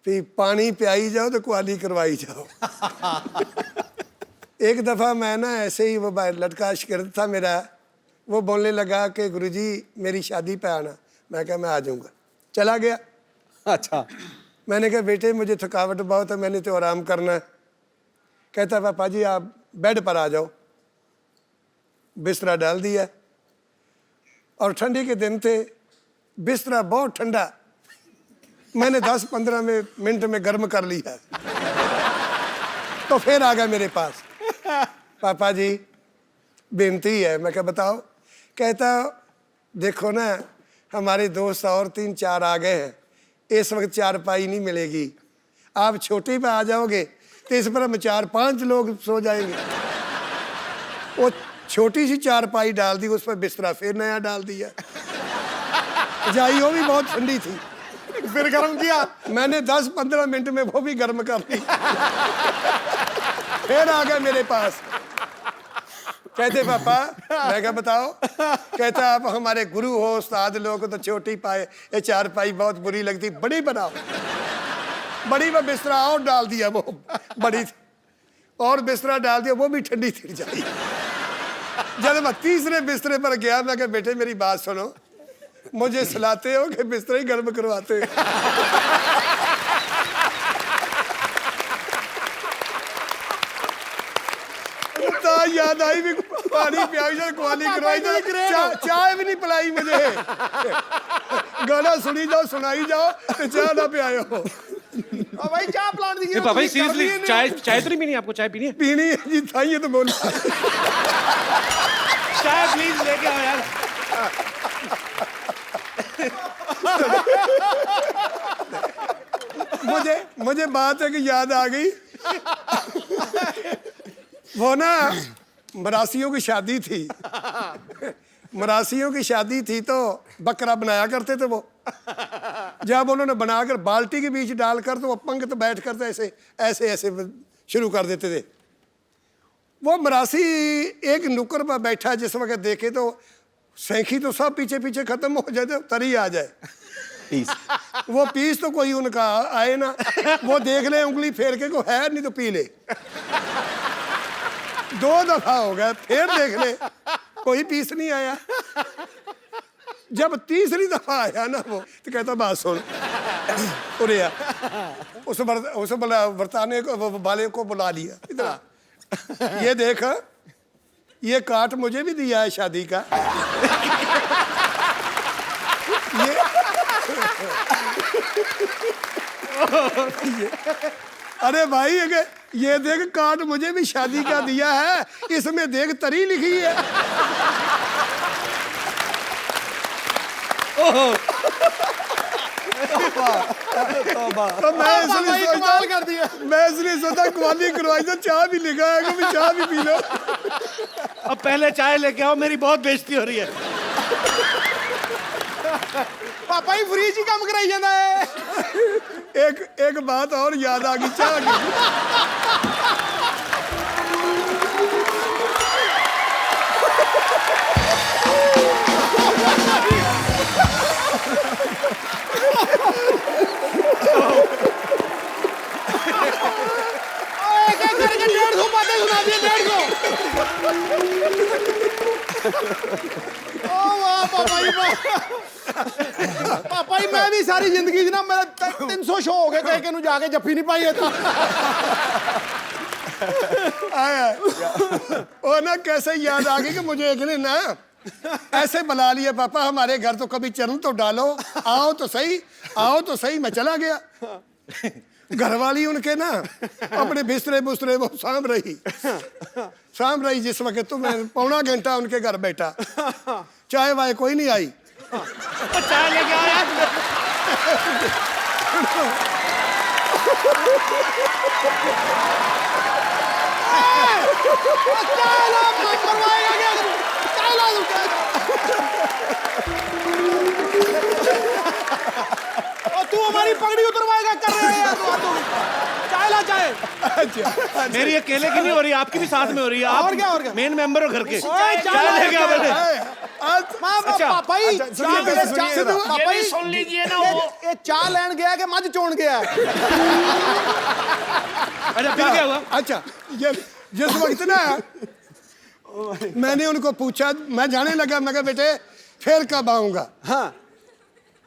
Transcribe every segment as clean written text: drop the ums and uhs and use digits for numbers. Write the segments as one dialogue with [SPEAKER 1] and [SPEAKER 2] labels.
[SPEAKER 1] भी पानी पियाई जाओ तो कुआली करवाई जाओ। एक दफ़ा मैं ना ऐसे ही वो लड़का शिगिर्द था मेरा, वो बोलने लगा कि गुरुजी मेरी शादी पे आना। मैं कहा मैं आ जाऊँगा, चला गया।
[SPEAKER 2] अच्छा।
[SPEAKER 1] मैंने कहा बेटे मुझे थकावट बहुत है, मैंने तो आराम करना है। कहता पापा जी आप बेड पर आ जाओ। बिस्तरा डाल दिया और ठंडी के दिन थे, बिस्तरा बहुत ठंडा, मैंने 10-15 मिनट में गर्म कर लिया। तो फिर आ गया मेरे पास, पापा जी बेनती है। मैं क्या बताओ? कहता देखो ना हमारे दोस्त और 3-4 आ गए हैं, इस वक्त चारपाई नहीं मिलेगी, आप छोटी पे आ जाओगे तो इस पर हम 4-5 लोग सो जाएंगे। वो छोटी सी चारपाई डाल दी, उस पर बिस्तरा फिर नया डाल दिया। जाई वो भी बहुत ठंडी थी,
[SPEAKER 2] फिर गर्म किया।
[SPEAKER 1] मैंने 10-15 मिनट में वो भी गर्म कर दी। फिर आ गया मेरे पास, कहते पापा। मैं क्या बताओ? कहता आप हमारे गुरु हो, उस्ताद लोग तो छोटी पाए, ये चारपाई बहुत बुरी लगती, बड़ी बनाओ। बड़ी में बिस्तरा और डाल दिया, वो बड़ी थी और बिस्तरा डाल दिया, वो भी ठंडी थी जाई। जब मैं तीसरे बिस्तरे पर गया, मैं कहा बेटे मेरी बात सुनो, मुझे सुलाते हो कि बिस्तरा ही गर्म करवाते हो? याद आई भी पानी पियाई जाए, कुआली करवाई जाए, चाय भी नहीं पिलाई मुझे। गाना सुनी जाओ, सुनाई जाओ, तो चाय ना पियाओ।
[SPEAKER 2] भाई चाय प्लांट दीजिए।
[SPEAKER 3] पापा जी सीरियसली चाय तो नहीं पीनी आपको? चाय पीनी है?
[SPEAKER 1] पीनी है जी, था ये तो बोला।
[SPEAKER 3] चाय प्लीज लेके आओ यार।
[SPEAKER 1] मुझे बात है कि याद आ गई। वो ना मरासियों की शादी थी, मरासियों की शादी थी तो बकरा बनाया करते थे वो। जब उन्होंने बनाकर बाल्टी के बीच डालकर तो वो पंक्ति बैठ कर ऐसे ऐसे ऐसे शुरू कर देते थे। वो मरासी एक नुक्कड़ पर बैठा, जिस वक्त देखे तो सैंखी तो सब पीछे पीछे खत्म हो जाए, तरी आ जाए
[SPEAKER 2] पीस।
[SPEAKER 1] वो पीस तो कोई उनका आए ना, वो देख ले उंगली फेर के को है नहीं तो पी ले। 2 दफा हो गया, फिर देख ले कोई पीस नहीं आया। जब तीसरी दफा आया ना वो, तो कहता बात सुन, उरे उस वर्ताने को वाले को बुला लिया, इधर ये देख, ये काट मुझे भी दिया है शादी का। ये अरे भाई ये देख काट मुझे भी शादी का दिया है, इसमें देख तरी लिखी है। तो मैं इसलिए सोचा कुआली करवाई तो चाय भी लिखा है, कभी चाय भी पी लो।
[SPEAKER 3] अब पहले चाय लेके आओ, मेरी बहुत बेइज्जती हो रही है।
[SPEAKER 2] पापा ही फ्रीज ही काम कराई जाता है।
[SPEAKER 1] एक बात और याद आ गई, चाय की।
[SPEAKER 2] करके 150 बातें सुना दी, 150। ओ वाह पापा जी, पापा जी मैं भी सारी जिंदगी ना मेरा 300 शो हो गए, कहीं के जाके जफ्फी नहीं पाई था।
[SPEAKER 1] और ना कैसे याद आ गई कि मुझे एक दिन ना ऐसे बुला लिया, पापा हमारे घर तो कभी चरण तो डालो, आओ तो सही, आओ तो सही। मैं चला गया, घरवाली उनके ना अपने बिस्तरे बुस्तरे वो सांभ रही। जिस वक्त तो मैं 1.25 घंटा उनके घर बैठा, चाय वाय कोई नहीं आई।
[SPEAKER 3] चाय लेके आओ यार।
[SPEAKER 2] तू हमारी पगड़ी उतरवाएगा, कर रहे हैं यार तू। चाय ला चाय।
[SPEAKER 3] मेरी अकेले की नहीं हो रही, आपकी भी साथ में हो रही है।
[SPEAKER 2] और क्या
[SPEAKER 3] मेन मेंबर हो घर के।
[SPEAKER 2] चाय
[SPEAKER 3] लेके आओ बेटे। अच्छा,
[SPEAKER 2] पापा जी
[SPEAKER 1] अच्छा, सुनिए पहले, सुनिए जरा।
[SPEAKER 2] पापा
[SPEAKER 4] ये भी
[SPEAKER 2] जी
[SPEAKER 4] सुन लीजिए ना वो
[SPEAKER 2] ये चाय लेन गया कि मझ चोण गया है?
[SPEAKER 3] अच्छा फिर क्या हुआ?
[SPEAKER 1] अच्छा, ये जिस वक्त ना मैंने उनको पूछा, मैं जाने लगा, मैं कहा बेटे फिर कब आऊंगा।
[SPEAKER 2] हाँ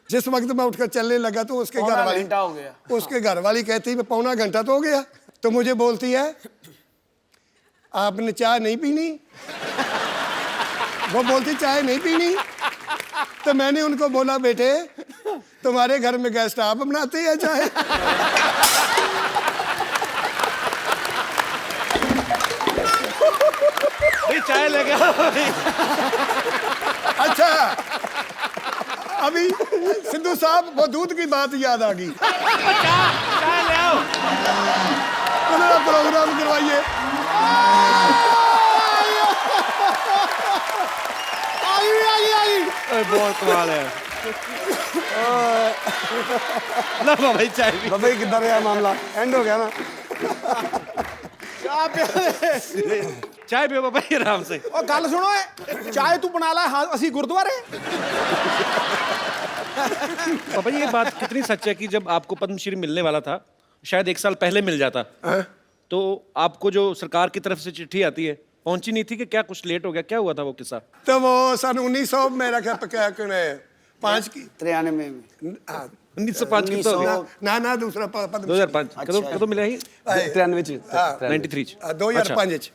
[SPEAKER 1] जिस वक्त मैं उठकर चलने लगा तो उसके
[SPEAKER 4] पौना
[SPEAKER 1] घर वाली
[SPEAKER 4] घंटा हो गया।
[SPEAKER 1] उसके घर वाली कहती है पौना घंटा तो हो गया। तो मुझे बोलती है आपने चाय नहीं पीनी? वो बोलती चाय नहीं पीनी। तो मैंने उनको बोला बेटे तुम्हारे घर में गेस्ट आप बनाते हैं चाय?
[SPEAKER 3] भाई चाय लेके आओ भाई।
[SPEAKER 1] अच्छा, अभी सिद्धू साहब वो दूध की बात याद आ गई।
[SPEAKER 3] चाय ले आओ।
[SPEAKER 1] उन्होंने प्रोग्राम करवाइए।
[SPEAKER 2] आई
[SPEAKER 3] अरे बहुत कमाल है। लो भाई चाय भी।
[SPEAKER 1] भाई किधर है मामला, एंड हो गया ना?
[SPEAKER 2] क्या प्यारे।
[SPEAKER 3] चाय पियो बाबा जी आराम से।
[SPEAKER 2] ओ गल सुनो चाय तू बना ला हाँ असी गुरुद्वारे।
[SPEAKER 3] पापा जी ये बात कितनी सच है कि जब आपको पद्मश्री मिलने वाला था, शायद 1 साल पहले मिल जाता, तो आपको जो सरकार की तरफ से चिट्ठी आती है पहुंची नहीं थी कि क्या कुछ लेट हो गया? क्या हुआ था वो किस्सा?
[SPEAKER 1] तो वो सन 1900 में रखा पाँच की
[SPEAKER 4] 93 में
[SPEAKER 3] 1905 की तो हो गया।
[SPEAKER 1] ना दूसरा पद्म
[SPEAKER 3] 2005 कਦੋਂ मिला ही?
[SPEAKER 5] 93 ਚ
[SPEAKER 3] 93 ਚ।
[SPEAKER 1] 2005 ਚ।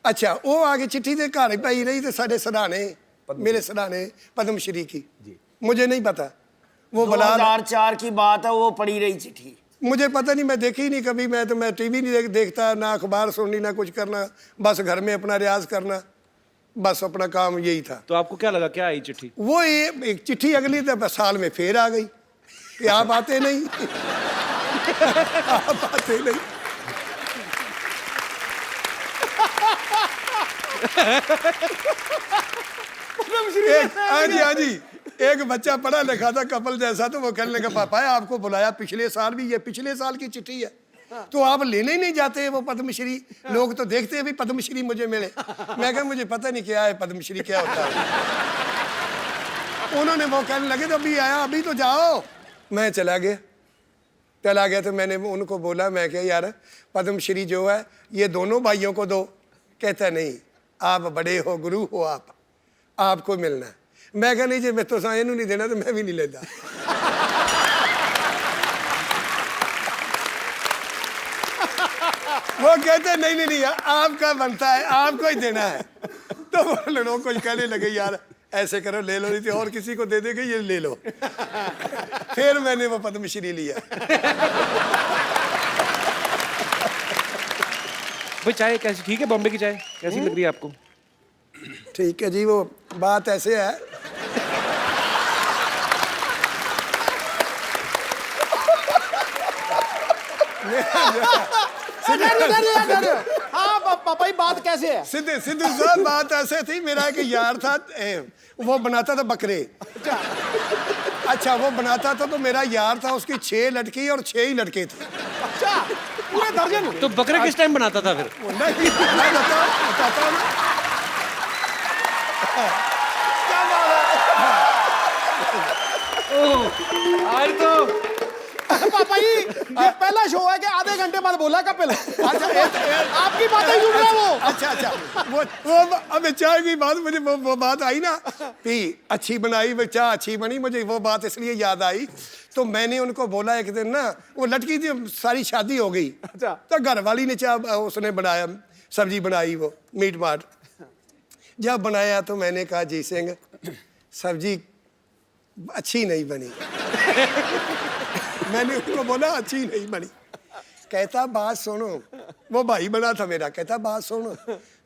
[SPEAKER 1] अच्छा वो आगे चिट्ठी दे घर पाई रही तो साढ़े सराहने मेरे सराहने पद्मश्री की मुझे नहीं पता। वो बला
[SPEAKER 4] 2004 की बात है, वो पड़ी रही चिट्ठी।
[SPEAKER 1] मुझे पता नहीं, मैं देखी नहीं कभी। मैं टीवी नहीं देखता, ना अखबार सुननी, ना कुछ करना, बस घर में अपना रियाज करना, बस अपना काम यही था।
[SPEAKER 3] तो आपको क्या लगा, क्या आई चिट्ठी?
[SPEAKER 1] वो एक चिट्ठी अगली साल में फिर आ गई कि आप आते नहीं। आप आते नहीं। हाँ जी एक बच्चा पढ़ा लिखा था कपल जैसा, तो वो कहने लगा पापा आपको बुलाया पिछले साल भी, ये पिछले साल की चिट्ठी है तो आप लेने ही नहीं जाते वो पद्मश्री? लोग तो देखते हैं भी पद्मश्री मुझे मिले। मैं कहा मुझे पता नहीं क्या है पद्मश्री, क्या होता है। उन्होंने वो कहने लगे तो अभी आया, अभी तो जाओ। मैं चला गया तो मैंने उनको बोला, मैं क्या यार पद्मश्री जो है ये दोनों भाइयों को दो। कहता नहीं आप बड़े हो, गुरु हो, आपको मिलना है। मैं कहा नहीं जी मैं तो इनू नहीं देना तो मैं भी नहीं लेता। वो कहते नहीं आपका बनता है, आपको ही देना है। तो वो लोग कुछ कहने लगे यार ऐसे करो ले लो, नहीं तो और किसी को दे देंगे, ये ले लो। फिर मैंने वो पद्मश्री लिया।
[SPEAKER 3] भाई चाय कैसी, ठीक है? बॉम्बे की चाय कैसी लग रही है आपको?
[SPEAKER 1] ठीक है जी, वो बात ऐसे है
[SPEAKER 2] हाँ पापा जी बात कैसे है?
[SPEAKER 1] सिद्धू साहब बात ऐसे थी, मेरा एक यार था वो बनाता था बकरे। अच्छा वो बनाता था तो मेरा यार था, उसकी 6 लड़की और 6 ही लड़के थे।
[SPEAKER 2] अच्छा पूरे दर्जन?
[SPEAKER 3] तो बकरे किस टाइम बनाता था फिर?
[SPEAKER 1] नहीं मैं बताता हूँ ना। क्या बात है।
[SPEAKER 3] आज तो
[SPEAKER 2] पापा जी ये पहला शो है कि आधे घंटे बाद बोला कपिल। आपकी बातें सुन रहा वो।
[SPEAKER 1] अच्छा वो अब चाय की बात मुझे वो बात आई ना कि अच्छी बनाई, वो चाय अच्छी बनी, मुझे वो बात इसलिए याद आई। तो मैंने उनको बोला एक दिन ना, वो लड़की थी सारी शादी हो गई।
[SPEAKER 2] अच्छा।
[SPEAKER 1] तो घर वाली ने चाय उसने बनाया, सब्जी बनाई, वो मीट माट जब बनाया तो मैंने कहा जी सिंह सब्जी अच्छी नहीं बनी। मैंने उसको बोला अच्छी नहीं बनी। कहता बात सुनो, वो भाई बना था मेरा। कहता बात सुनो,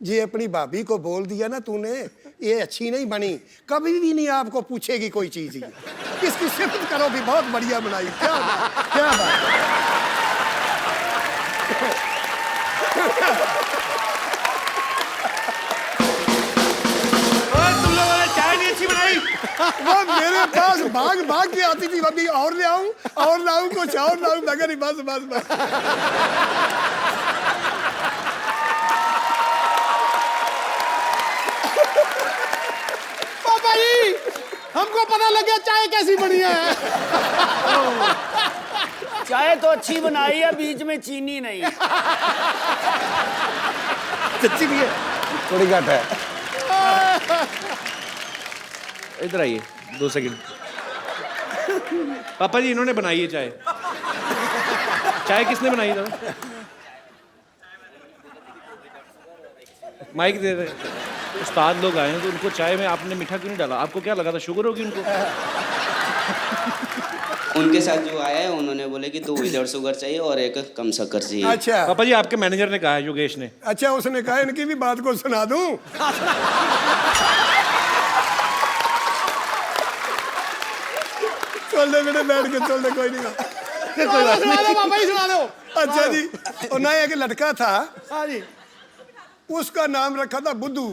[SPEAKER 1] जी अपनी भाभी को बोल दिया ना तूने ये अच्छी नहीं बनी, कभी भी नहीं आपको पूछेगी कोई चीज। इसकी सिफत करो भी बहुत बढ़िया बनाई। क्या बात
[SPEAKER 3] तुम लोगों ने चाय नहीं अच्छी बनाई।
[SPEAKER 1] वो मेरे पास भाग के आती थी, अभी और ले आऊं कुछ और लाऊं, मगर नहीं बस।
[SPEAKER 2] पापा हमको पता लग गया चाय कैसी बनी है।
[SPEAKER 4] चाय तो अच्छी बनाई है, बीच में चीनी नहीं।
[SPEAKER 3] सच्ची भी है।
[SPEAKER 1] थोड़ी घट है।
[SPEAKER 3] इधर आइए 2 सेकंड। पापा जी इन्होंने बनाई है चाय। चाय किसने बनाई था? माइक दे रहे। उस्ताद लोग आए हैं तो उनको चाय में आपने मीठा क्यों नहीं डाला? आपको क्या लगा था शुगर होगी उनको?
[SPEAKER 5] उनके साथ जो आया है उन्होंने बोले कि 2 विदाउट शुगर चाहिए और 1 कम शक्कर चाहिए।
[SPEAKER 1] अच्छा
[SPEAKER 3] पापा जी आपके मैनेजर ने कहा है, योगेश ने।
[SPEAKER 1] अच्छा, उसने कहा इनकी भी बात को सुना दूं। चल दे बेटे, बैठ के चल दे, कोई नहीं।
[SPEAKER 2] सुना दो पापा जी, सुना दो।
[SPEAKER 1] अच्छा जी, और ना एक लड़का था,
[SPEAKER 2] हाँ जी।
[SPEAKER 1] उसका नाम रखा था बुद्धू।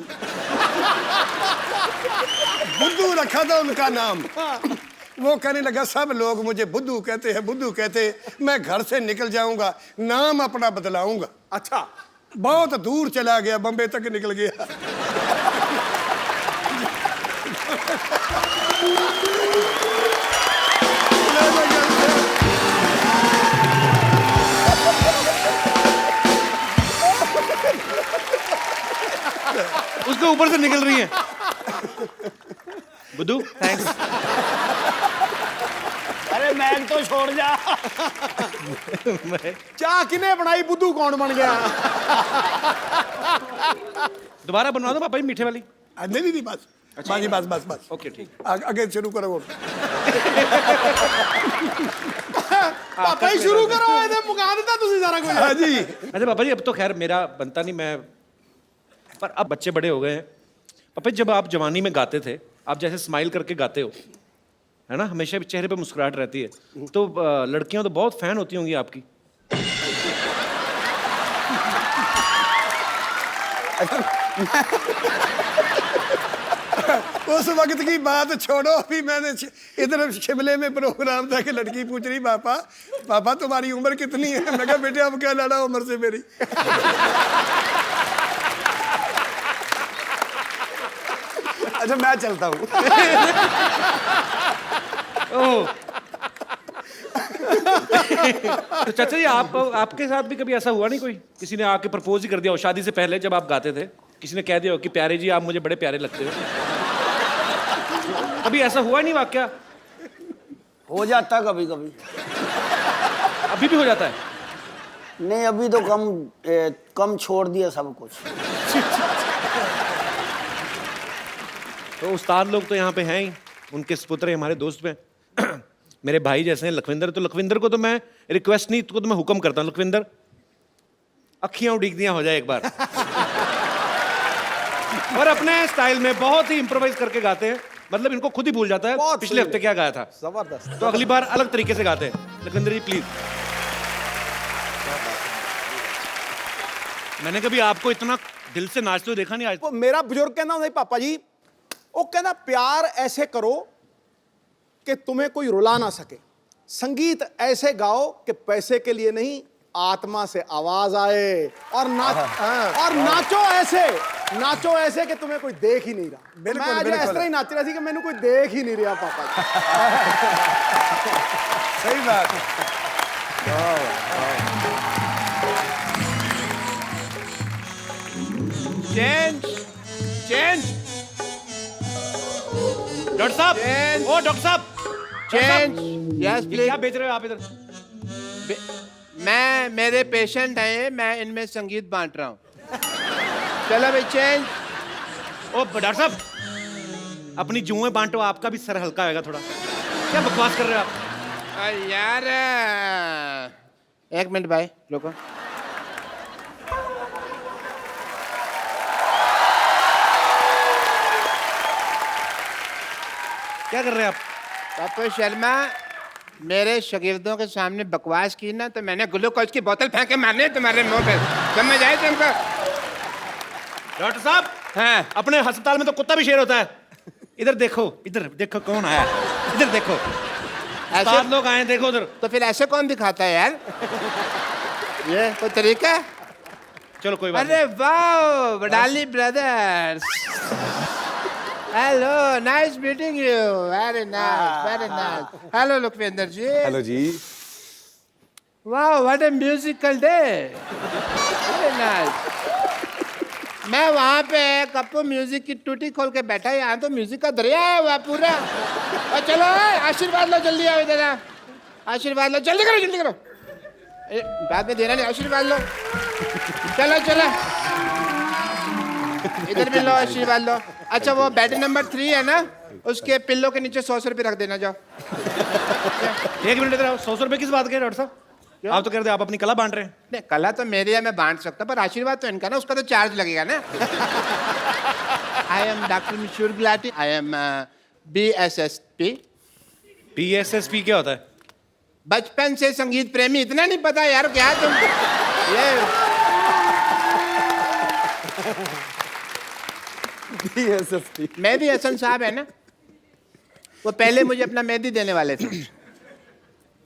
[SPEAKER 1] बुद्धू रखा था उनका नाम। वो कहने लगा सब लोग मुझे बुद्धू कहते हैं, बुद्धू कहते हैं, मैं घर से निकल जाऊंगा, नाम अपना बदलाऊंगा।
[SPEAKER 2] अच्छा,
[SPEAKER 1] बहुत दूर चला गया, बम्बे तक निकल गया।
[SPEAKER 3] उसके ऊपर से निकल रही है। बुद्धू थैंक्स।
[SPEAKER 4] अरे मैग तो छोड़ जा।
[SPEAKER 2] चाह किने बनाई, बुद्धू कौन बन गया?
[SPEAKER 3] दोबारा बनवा दो पापा जी मीठे वाली।
[SPEAKER 1] नहीं नहीं बस, बाजी बस बस बस।
[SPEAKER 3] ओके ठीक।
[SPEAKER 1] आगे शुरू करो।
[SPEAKER 2] पापा ही शुरू करो, ये मुका देता तुसी सारा कुछ।
[SPEAKER 1] हाँ जी।
[SPEAKER 3] अच्छा पापा जी अब तो खैर मेरा बनता नहीं, मैं पर अब बच्चे बड़े हो गए हैं। पापा जी जब आप जवानी में गाते थे, आप जैसे स्माइल करके गाते हो, है ना, हमेशा चेहरे पे मुस्कुराहट रहती है, तो लड़कियां तो बहुत फैन होती होंगी आपकी।
[SPEAKER 1] उस वक्त की बात छोड़ो, अभी मैंने इधर शिमले में प्रोग्राम था कि लड़की पूछ रही पापा पापा तुम्हारी उम्र कितनी है? मैं कहा बेटे अब क्या लड़ा उम्र से मेरी। अच्छा मैं चलता हूँ।
[SPEAKER 3] तो चाचा जी आपके साथ भी कभी ऐसा हुआ नहीं, कोई किसी ने आके प्रपोज ही कर दिया हो शादी से पहले, जब आप गाते थे किसी ने कह दिया हो कि प्यारे जी आप मुझे बड़े प्यारे लगते हो? कभी ऐसा हुआ नहीं वाकया?
[SPEAKER 4] हो जाता कभी कभी।
[SPEAKER 3] अभी भी हो जाता है?
[SPEAKER 4] नहीं अभी तो कम छोड़ दिया सब कुछ।
[SPEAKER 3] तो उस्ताद लोग तो यहाँ पे हैं ही, उनके सपुत्र हैं हमारे दोस्त में। मेरे भाई जैसे हैं लखविंदर, तो लखविंदर को तो मैं रिक्वेस्ट नहीं, तो मैं हुक्म करता हूँ, लखविंदर अखियां उड़ीक दियां हो जाए एक बार। और अपने स्टाइल में बहुत ही इम्प्रोवाइज करके गाते हैं, मतलब इनको खुद ही भूल जाता है पिछले हफ्ते क्या गाया था।
[SPEAKER 2] जबरदस्त।
[SPEAKER 3] तो अगली बार अलग तरीके से गाते हैं। लखविंदर जी प्लीज। मैंने कभी आपको इतना दिल से नाचते हुए देखा नहीं आज।
[SPEAKER 2] वो मेरा बुजुर्ग कहना नहीं पापा जी, वो कहना प्यार ऐसे करो कि तुम्हें कोई रुला ना सके, संगीत ऐसे गाओ कि पैसे के लिए नहीं आत्मा से आवाज आए, और नाचो ऐसे कि तुम्हें कोई देख ही नहीं रहा।
[SPEAKER 1] बिल्कुल,
[SPEAKER 2] मैं आज
[SPEAKER 1] बिल्कुल।
[SPEAKER 2] इस तरह ही नाच रहा थी कि मैंने कोई देख ही नहीं रहा पापा जी।
[SPEAKER 1] सही बात।
[SPEAKER 3] Change change. डॉक्टर साहब, ओ डॉक्टर साहब,
[SPEAKER 6] चेंज। यस
[SPEAKER 3] ये
[SPEAKER 6] प्लीज।
[SPEAKER 3] क्या बेच रहे हो आप इधर?
[SPEAKER 6] मेरे पेशेंट हैं, मैं इनमें संगीत बांट रहा हूँ। चलो भाई चेंज।
[SPEAKER 3] ओ डॉक्टर साहब, अपनी जुएं बांटो, आपका भी सर हल्का होगा थोड़ा। क्या बकवास कर रहे हो आप?
[SPEAKER 6] यार एक मिनट भाई रुको।
[SPEAKER 3] क्या कर रहे हैं आप?
[SPEAKER 6] पप्पू शर्मा, मेरे शागिर्दों के सामने बकवास की ना तो मैंने ग्लूकोज की बोतल फेंक के मारने तुम्हारे मुंह पे, समझ आए तुमको?
[SPEAKER 3] डॉक्टर साहब,
[SPEAKER 6] हाँ
[SPEAKER 3] अपने अस्पताल में तो कुत्ता भी शेर होता है। इधर देखो कौन आया, इधर देखो।
[SPEAKER 6] ऐसे
[SPEAKER 3] सात लोग आए, देखो उधर।
[SPEAKER 6] तो फिर ऐसे कौन दिखाता है यार? ये कोई तरीका है?
[SPEAKER 3] चलो कोई बात
[SPEAKER 6] अरे वाह, Wadali brothers. Hello, nice meeting you, very nice, very nice. Hello Lakhwinder ji.
[SPEAKER 7] Hello ji.
[SPEAKER 6] वाह, what a musical day, very nice. मैं वहाँ पे कप्पू म्यूजिक की टूटी खोल के बैठा, यहाँ तो म्यूजिक का दरिया है वह पूरा। और चलो आशीर्वाद लो, जल्दी आओ इधर आओ, आशीर्वाद लो, जल्दी करो जल्दी करो। बाद में देना नहीं, आशीर्वाद लो, चलो चलो इधर भी लो, आशीर्वाद लो। अच्छा वो बेड नंबर 3 है ना, उसके पिल्लो के नीचे 100 रुपये रख देना, जाओ।
[SPEAKER 3] 1 मिनट इधर आओ। 100 रुपए किस बात के डॉक्टर साहब? आप तो कह रहे थे आप अपनी कला बांट रहे हैं।
[SPEAKER 6] नहीं, कला तो मेरी है, मैं बांट सकता, पर आशीर्वाद तो इनका ना, उसका तो चार्ज लगेगा ना। आई एम डॉक्टर मशहूर Gulati, I am BSSP।
[SPEAKER 3] PSSP क्या होता है?
[SPEAKER 6] बचपन से संगीत प्रेमी, इतना नहीं पता यार क्या तुम ये
[SPEAKER 7] BSSP।
[SPEAKER 6] मेहदी हसन साहब है ना, वो पहले मुझे अपना मेहंदी देने वाले थे,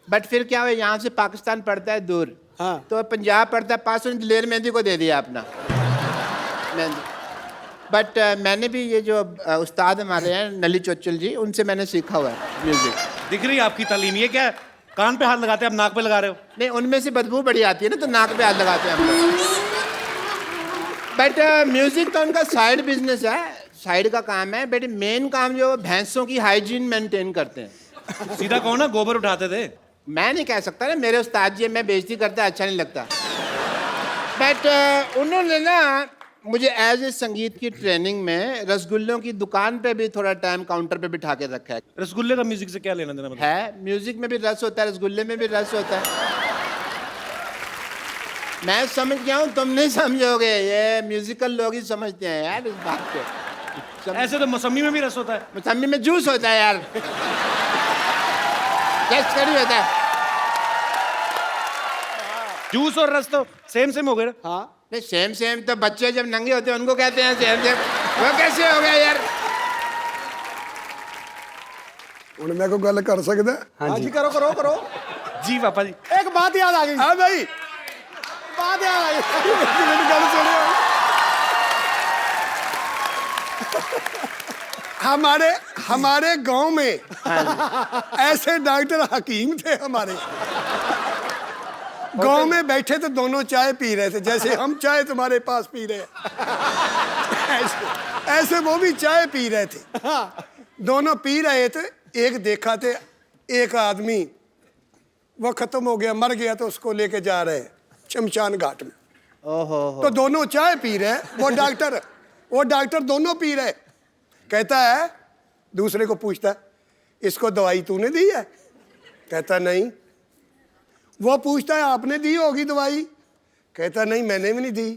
[SPEAKER 6] बट फिर क्या हुआ, यहाँ से पाकिस्तान पड़ता है दूर,
[SPEAKER 2] हाँ।
[SPEAKER 6] तो पंजाब पड़ता है पास, दिलेर मेहंदी को दे दिया अपना मेहंदी। बट मैंने भी ये जो उस्ताद हमारे हैं नली चोचल जी, उनसे मैंने सीखा हुआ है म्यूजिक।
[SPEAKER 3] दिख रही है आपकी तालीम। ये क्या है? कान पे हाथ लगाते हैं, आप नाक पे लगा रहे हो।
[SPEAKER 6] नहीं, उनमें से बदबू बड़ी आती है ना, तो नाक पे हाथ लगाते हैं हम लोग। बट म्यूजिक तो उनका साइड बिजनेस है, साइड का काम है, बट मेन काम जो भैंसों की हाइजीन मेंटेन करते हैं।
[SPEAKER 3] सीधा कहो ना, गोबर उठाते थे।
[SPEAKER 6] मैं नहीं कह सकता ना, मेरे उस्ताद जी, मैं बेइज्जती करता अच्छा नहीं लगता। बट उन्होंने ना मुझे एज ए संगीत की ट्रेनिंग में रसगुल्लों की दुकान पे भी थोड़ा टाइम काउंटर पे बिठा के रखा है।
[SPEAKER 3] रसगुल्ले का म्यूजिक से क्या लेना देना? मतलब
[SPEAKER 6] है, म्यूजिक में भी रस होता है, रसगुल्ले में भी रस होता है। मैं समझ गया हूँ, तुम नहीं समझोगे, ये म्यूजिकल लोग ही समझते हैं यार इस बात को।
[SPEAKER 3] ऐसे तो मौसमी में भी रस होता है।
[SPEAKER 6] मौसमी में जूस होता है यार, जस्ट कड़ी होता है।
[SPEAKER 3] जूस और रस तो सेम सेम हो गए ना।
[SPEAKER 2] हाँ,
[SPEAKER 6] नहीं, सेम सेम तो बच्चे जब नंगे होते हैं उनको कहते हैं सेम सेम, वो कैसे हो गया यार?
[SPEAKER 1] ਹੁਣ मैं को गल कर सकदा?
[SPEAKER 2] हाँ जी, करो करो करो।
[SPEAKER 3] जी पापा जी।
[SPEAKER 2] एक बात याद आ गई,
[SPEAKER 1] हाँ भाई,
[SPEAKER 2] बात याद आ गई।
[SPEAKER 1] मेरी गल सुनियो। हमारे हमारे गांव में ऐसे डॉक्टर हकीम थे हमारे, गांव में बैठे तो दोनों चाय पी रहे थे, जैसे हम चाय तुम्हारे पास पी रहे हैं, ऐसे वो भी चाय पी रहे थे। दोनों पी रहे थे, एक देखा थे, एक आदमी वो खत्म हो गया, मर गया, तो उसको लेके जा रहे हैं शमशान घाट में।
[SPEAKER 6] ओहो,
[SPEAKER 1] तो दोनों चाय पी रहे हैं, वो डॉक्टर दोनों पी रहे। कहता है, दूसरे को पूछता है, इसको दवाई तूने दी है? कहता नहीं। वो पूछता है, आपने दी होगी दवाई? कहता नहीं, मैंने भी नहीं दी।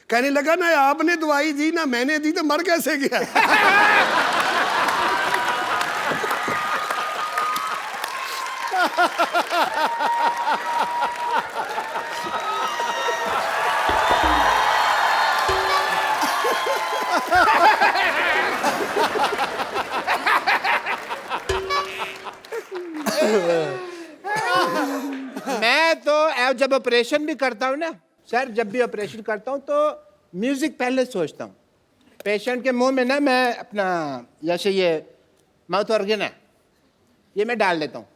[SPEAKER 1] कहने लगा, ना आपने दवाई दी ना मैंने दी, तो मर कैसे गया?
[SPEAKER 6] मैं तो जब ऑपरेशन भी करता हूँ ना सर, जब भी ऑपरेशन करता हूँ तो म्यूजिक पहले सोचता हूँ। पेशेंट के मुंह में ना मैं अपना, जैसे ये माउथ ऑर्गन है, ये मैं डाल देता हूँ।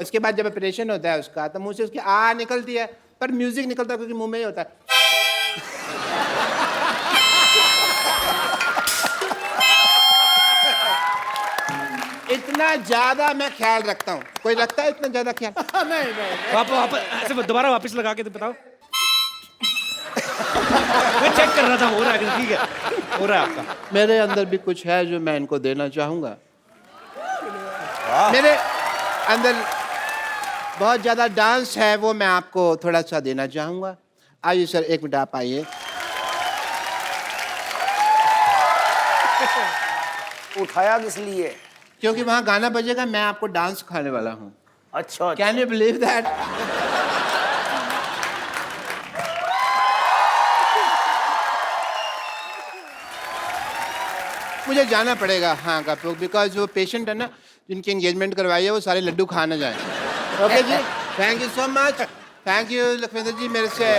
[SPEAKER 6] इसके बाद जब ऑपरेशन होता है उसका, तो मुंह से उसकी आ निकलती है, पर म्यूजिक निकलता है क्योंकि मुंह में ही होता है। इतना ज्यादा मैं ख्याल रखता हूँ। कोई रखता है इतना ज्यादा ख्याल?
[SPEAKER 2] नहीं नहीं,
[SPEAKER 3] वापस ऐसे दोबारा वापस लगा के तो बताओ। मैं चेक कर रहा था, हो रहा है। ठीक है, हो रहा है आपका।
[SPEAKER 6] मेरे अंदर भी कुछ है जो मैं इनको देना चाहूंगा। मेरे अंदर बहुत ज्यादा डांस है, वो मैं आपको थोड़ा सा देना चाहूंगा। आइए सर, 1 मिनट आप आइए।
[SPEAKER 4] उठाया किस लिए?
[SPEAKER 6] क्योंकि वहां गाना बजेगा, मैं आपको डांस सिखाने वाला हूँ।
[SPEAKER 4] अच्छा,
[SPEAKER 6] कैन यू बिलीव दैट? मुझे जाना पड़ेगा हाँ कपूर, बिकॉज वो पेशेंट है ना जिनकी एंगेजमेंट करवाई है, वो सारे लड्डू खा ना जाए। Okay ji, thank you so much. Thank you Lakhwinder ji, मेरे से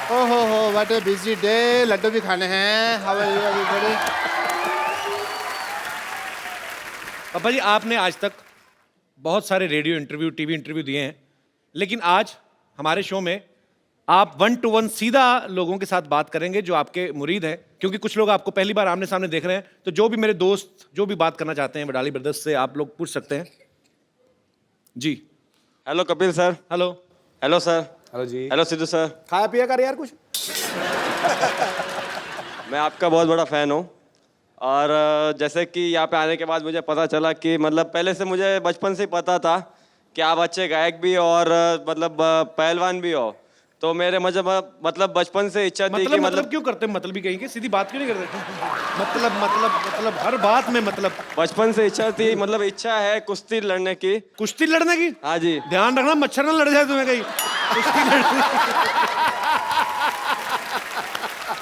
[SPEAKER 6] हो what a busy day. Laddoo भी खाने हैं। How are you everybody?
[SPEAKER 3] पापा जी आपने आज तक बहुत सारे रेडियो इंटरव्यू टीवी इंटरव्यू दिए हैं, लेकिन आज हमारे शो में आप 1 to 1 सीधा लोगों के साथ बात करेंगे जो आपके मुरीद हैं, क्योंकि कुछ लोग आपको पहली बार आमने सामने देख रहे हैं। तो जो भी मेरे दोस्त जो भी बात करना चाहते हैं वडाली ब्रदर्स से, आप लोग पूछ सकते हैं जी।
[SPEAKER 7] Hello Kapil sir.
[SPEAKER 3] Hello.
[SPEAKER 7] Hello sir.
[SPEAKER 8] Hello ji.
[SPEAKER 7] Hello Sidhu sir.
[SPEAKER 2] खाया पिया कर यार कुछ।
[SPEAKER 7] मैं आपका बहुत बड़ा फ़ैन हूँ और जैसे कि यहाँ पे आने के बाद मुझे पता चला कि मतलब पहले से मुझे बचपन से ही पता था कि आप अच्छे गायक भी और मतलब पहलवान भी हो। तो मेरे मतलब बचपन से इच्छा थी कि
[SPEAKER 3] मतलब क्यों करते हैं? मतलब भी कहीं के सीधी बात क्यों नहीं करते? मतलब हर बात में मतलब।
[SPEAKER 7] बचपन से इच्छा थी, मतलब इच्छा है कुश्ती लड़ने की।
[SPEAKER 3] कुश्ती लड़ने की?
[SPEAKER 7] हाँ जी।
[SPEAKER 3] ध्यान रखना मच्छर ना लड़ जाए तुम्हें कहीं। कुश्ती लड़ने।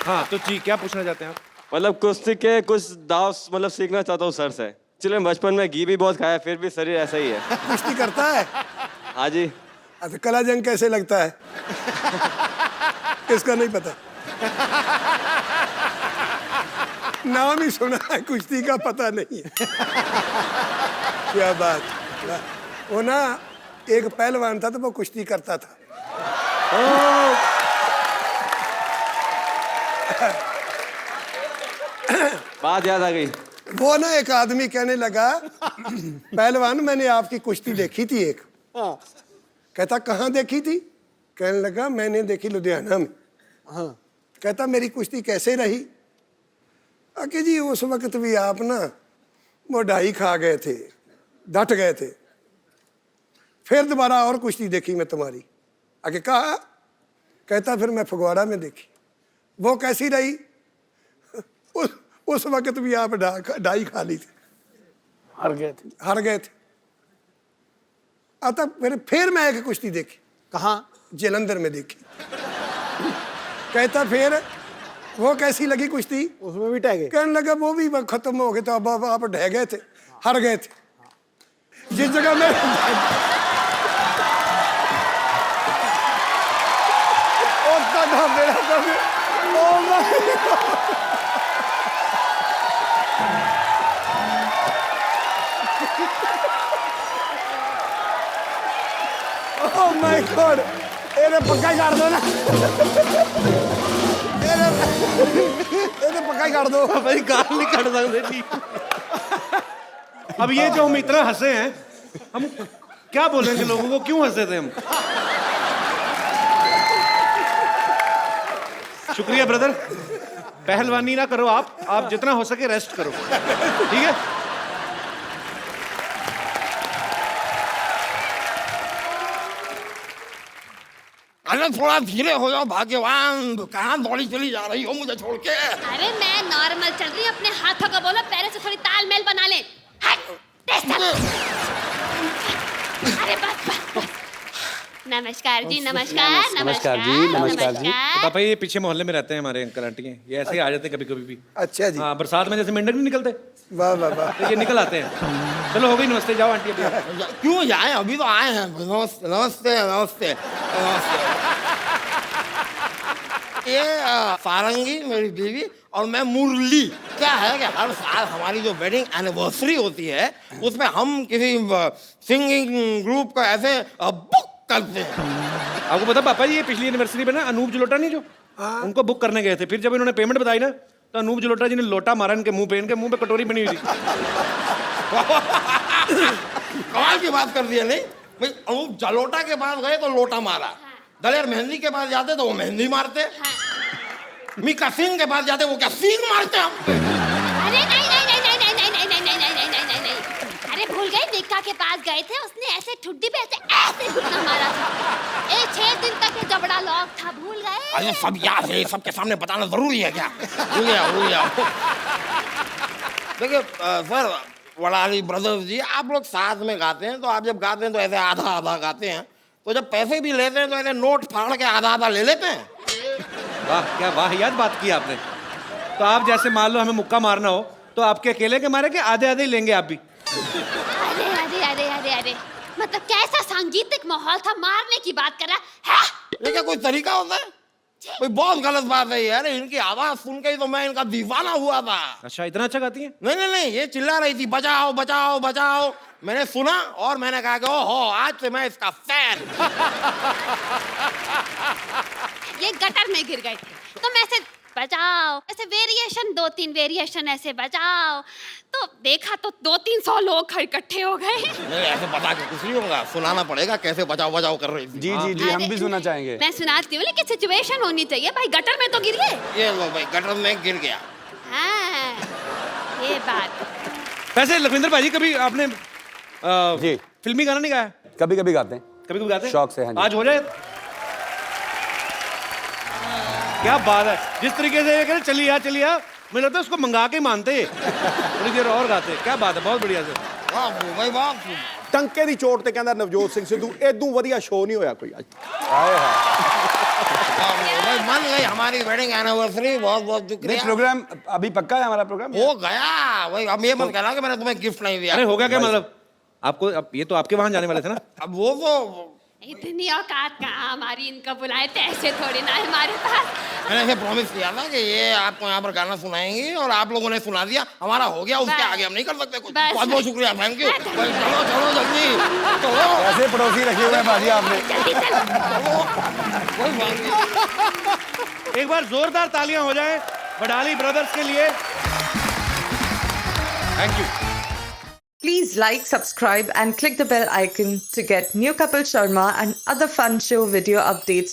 [SPEAKER 3] हाँ तो जी क्या पूछना चाहते हैं आप?
[SPEAKER 7] मतलब कुश्ती के कुछ दाव मतलब सीखना चाहता हूँ सर से। चलिए बचपन में घी भी बहुत खाया, फिर भी शरीर ऐसा ही है।
[SPEAKER 1] कुश्ती करता है?
[SPEAKER 7] हाँ जी।
[SPEAKER 1] अच्छा कला जंग कैसे लगता है? किसका नहीं पता? नाम ही सुना है, कुश्ती का पता नहीं है। क्या बात। वो ना एक पहलवान था तो वो कुश्ती करता था।
[SPEAKER 7] बात याद आ गई।
[SPEAKER 1] वो ना एक आदमी कहने लगा पहलवान मैंने आपकी कुश्ती देखी थी एक। कहता कहाँ देखी थी? कहने लगा मैंने देखी लुधियाना में। कहता मेरी कुश्ती कैसे रही? कि जी उस वक्त भी आप ना वो ढाई खा गए थे, डट गए थे। फिर दोबारा और कुश्ती देखी मैं तुम्हारी। आगे कहा? कहता फिर मैं फगवाड़ा में देखी। वो कैसी रही? उस वक्त भी आप ढाई खा ली थी, हार गए थे। आता फिर मैं एक कुश्ती देखी। कहाँ? जलंधर में देखी। कहता फिर वो कैसी लगी कुश्ती?
[SPEAKER 2] उसमें भी टह गए।
[SPEAKER 1] कहने लगा वो भी खत्म हो गए थे, अब आप ढह गए थे, हार गए थे। जिस जगह में Oh my God! ਇਹਨੇ ਪੱਕਾ ਹੀ ਕਰ ਦੋ ਨਾ। ਇਹਨੇ ਪੱਕਾ ਹੀ ਕਰ ਦੋ।
[SPEAKER 3] भाई गाल नहीं काट सकते जी। अब ये जो हम इतना हंसे हैं, हम क्या बोलेंगे लोगों को? क्यों हंसे थे हम? शुक्रिया ब्रदर। पहलवानी ना करो आप जितना हो सके रेस्ट करो, ठीक है?
[SPEAKER 9] अरे थोड़ा धीरे हो जाओ भाग्यवान, कहाँ दौड़ी चली जा रही हो मुझे छोड़ के?
[SPEAKER 10] अरे मैं नॉर्मल चल रही हूँ, अपने हाथों को बोलो पैरों से थोड़ी तालमेल बना ले। अरे बस। नमस्कार जी, नमस्कार।
[SPEAKER 8] नमस्कार जी, नमस्कार जी।
[SPEAKER 3] पापा ये पीछे मोहल्ले में रहते हैं हमारे अंकल आंटी हैं, ये ऐसे ही आ जाते हैं कभी कभी भी।
[SPEAKER 1] अच्छा जी।
[SPEAKER 3] हाँ बरसात में जैसे मेंढक नहीं निकलते,
[SPEAKER 1] वाह वाह वाह।
[SPEAKER 3] तो ये निकल आते हैं। चलो हो गई, नमस्ते, जाओ आंटी अभी।
[SPEAKER 9] क्यों जाए, अभी तो आए हैं। नमस्ते नमस्ते नमस्ते नमस्ते। ये सारंगी मेरी बीवी और मैं मुरली। क्या है कि हर साल हमारी जो वेडिंग एनिवर्सरी होती है उसमें हम किसी सिंगिंग ग्रुप को ऐसे बुक करते हैं।
[SPEAKER 3] आपको पता पापा जी, ये पिछली एनिवर्सरी पे ना अनूप जलोटा नहीं जो, उनको बुक करने गए थे। फिर जब इन्होंने पेमेंट बताई ना तो अनूप जलोटा जी ने लोटा मारा इनके मुंह पे, इनके मुंह पे कटोरी बनी हुई थी।
[SPEAKER 9] कमाल की बात कर दी है। नहीं भाई, अनूप जलोटा के पास गए तो लोटा मारा, दलेर मेहंदी के पास जाते तो वो मेहंदी मारते, मीका सिंह के पास जाते वो क्या सींग मारते हम।
[SPEAKER 10] अरे नहीं नहीं नहीं नहीं नहीं नहीं नहीं नहीं नहीं नहीं नहीं नहीं। अरे भूल गए, निक्का के पास गए थे, उसने ऐसे ठुड्डी पे ऐसे घुटना मारा था। 6 दिन तक ये जबड़ा लॉक था, भूल गए?
[SPEAKER 9] अरे सब याद है, सबके सामने बताना जरूरी है क्या? भूल गया। देखिए सर, वडाली ब्रदर्स जी, आप लोग साथ में गाते हैं तो आप जब गाते हैं तो ऐसे आधा आधा गाते हैं, तो जब पैसे भी लेते हैं तो ऐसे नोट फाड़ के आधा आधा ले लेते हैं।
[SPEAKER 3] वाह, क्या वाहियात बात की आपने। तो आप जैसे मान लो हमें मुक्का मारना हो तो आपके अकेले के मारे के आधे आधे ही लेंगे आप भी?
[SPEAKER 10] अरे अरे अरे अरे अरे, मतलब कैसा सांगीतिक माहौल था, मारने की बात कर रहा है?
[SPEAKER 9] ये क्या कोई तरीका होता है? भाई बहुत गलत बात है यार, इनकी आवाज सुन के ही तो मैं इनका दीवाना हुआ था।
[SPEAKER 3] अच्छा, इतना अच्छा गाती हैं?
[SPEAKER 9] नहीं नहीं नहीं, ये चिल्ला रही थी बचाओ बचाओ बचाओ, मैंने सुना और मैंने कहा कि ओहो आज से मैं इसका फैन।
[SPEAKER 10] ये गटर में गिर गए थे तो मैं ऐसे बजाओ, ऐसे वेरिएशन 2-3 वेरिएशन ऐसे बजाओ, तो देखा तो 200-300 लोग इकट्ठे हो गए।
[SPEAKER 9] नहीं ऐसे बता के कुछ नहीं होगा, सुनाना पड़ेगा कैसे बचाओ बचाओ कर रही थी।
[SPEAKER 8] जी जी जी, हम भी सुनना चाहेंगे।
[SPEAKER 10] मैं सुनाती हूँ, लेकिन सिचुएशन होनी चाहिए भाई, गटर में तो गिर गए।
[SPEAKER 9] ये लो भाई गटर में गिर गया।
[SPEAKER 10] हाँ, ये बात।
[SPEAKER 3] वैसे लखविंदर भाई कभी आपने
[SPEAKER 8] जी
[SPEAKER 3] फिल्मी गाना नहीं गाया?
[SPEAKER 8] कभी कभी गाते हैं,
[SPEAKER 3] कभी कभी गाते हैं?
[SPEAKER 8] शौक से। हाँ जी।
[SPEAKER 3] आज हो जाए। क्या बात है, जिस तरीके से ये कह रहे चलिए आ, मुझे लगता है उसको मंगा के मानते थोड़ी देर और गाते। क्या बात है, बहुत बढ़िया से।
[SPEAKER 9] वाह भाई वाह।
[SPEAKER 2] ਟੰਕੇ ਦੀ ਚੋਟ ਤੇ ਕਹਿੰਦਾ ਨਵਜੋਤ ਸਿੰਘ ਸਿੱਧੂ ਇਦੋਂ ਵਧੀਆ ਸ਼ੋਅ ਨਹੀਂ ਹੋਇਆ ਕੋਈ ਅੱਜ।
[SPEAKER 9] भाई मन गई हमारी वेडिंग एनिवर्सरी, बहुत बहुत शुक्रिया।
[SPEAKER 8] प्रोग्राम अभी पक्का है हमारा प्रोग्राम?
[SPEAKER 9] हो गया भाई, अब ये मत कहना कि मैंने तुम्हें गिफ्ट नहीं दिया।
[SPEAKER 3] अरे हो गया क्या मतलब? आपको अब ये तो आपके वहां जाने वाले थे ना?
[SPEAKER 9] अब वो तो
[SPEAKER 10] इतनी औकात कहाँ हमारी, इनको बुलाए थे ऐसे थोड़ी ना हमारे पास।
[SPEAKER 9] मैंने ऐसे प्रॉमिस किया था कि ये आपको यहाँ पर गाना सुनाएंगी और आप लोगों ने सुना दिया, हमारा हो गया, उसके
[SPEAKER 10] बस।
[SPEAKER 9] आगे हम नहीं कर सकते कुछ।
[SPEAKER 10] बस।
[SPEAKER 9] बहुत बहुत शुक्रिया, थैंक यू। भाई चलो चलो जल्दी चलो।
[SPEAKER 8] ऐसे पड़ोसी रखे हुए हैं बाजी आपने।
[SPEAKER 10] जल्दी चलो।
[SPEAKER 9] कोई बात नहीं।
[SPEAKER 3] एक बार जोरदार तालियां हो जाएं बडाली ब्रदर्स के लिए। Thank you.
[SPEAKER 11] Please like, subscribe and click the bell icon to get new Kapil Sharma and other fun show video updates